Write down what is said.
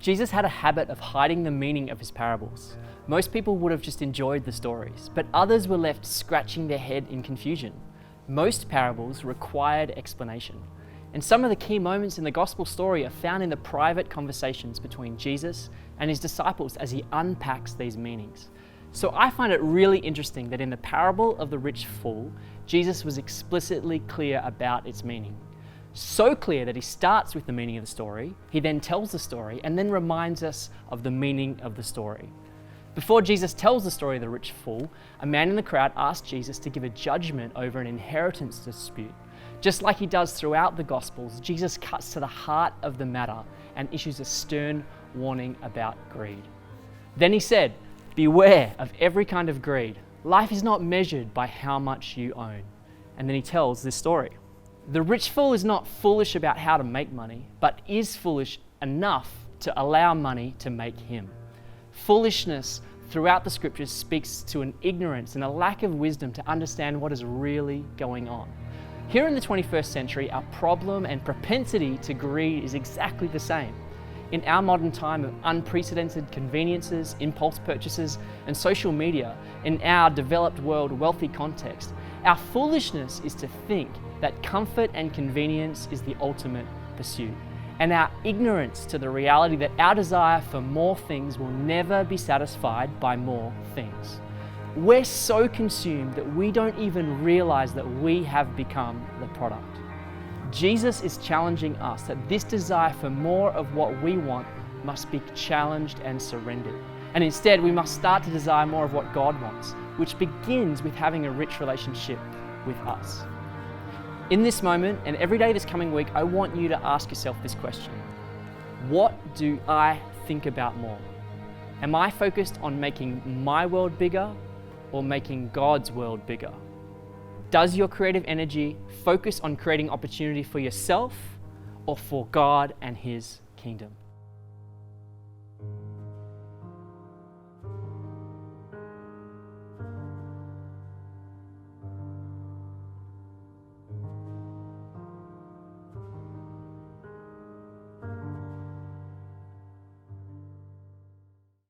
Jesus had a habit of hiding the meaning of his parables. Most people would have just enjoyed the stories, but others were left scratching their head in confusion. Most parables required explanation. And some of the key moments in the gospel story are found in the private conversations between Jesus and his disciples as he unpacks these meanings. So I find it really interesting that in the parable of the rich fool, Jesus was explicitly clear about its meaning. So clear that he starts with the meaning of the story, he then tells the story, and then reminds us of the meaning of the story. Before Jesus tells the story of the rich fool, a man in the crowd asks Jesus to give a judgment over an inheritance dispute. Just like he does throughout the Gospels, Jesus cuts to the heart of the matter and issues a stern warning about greed. Then he said, "Beware of every kind of greed. Life is not measured by how much you own." And then he tells this story. The rich fool is not foolish about how to make money, but is foolish enough to allow money to make him. Foolishness throughout the scriptures speaks to an ignorance and a lack of wisdom to understand what is really going on. Here in the 21st century, our problem and propensity to greed is exactly the same. In our modern time of unprecedented conveniences, impulse purchases, and social media, in our developed world wealthy context, our foolishness is to think that comfort and convenience is the ultimate pursuit, and our ignorance to the reality that our desire for more things will never be satisfied by more things. We're so consumed that we don't even realize that we have become the product. Jesus is challenging us that this desire for more of what we want must be challenged and surrendered. And instead, we must start to desire more of what God wants, which begins with having a rich relationship with us. In this moment and every day this coming week, I want you to ask yourself this question. What do I think about more? Am I focused on making my world bigger or making God's world bigger? Does your creative energy focus on creating opportunity for yourself or for God and His kingdom?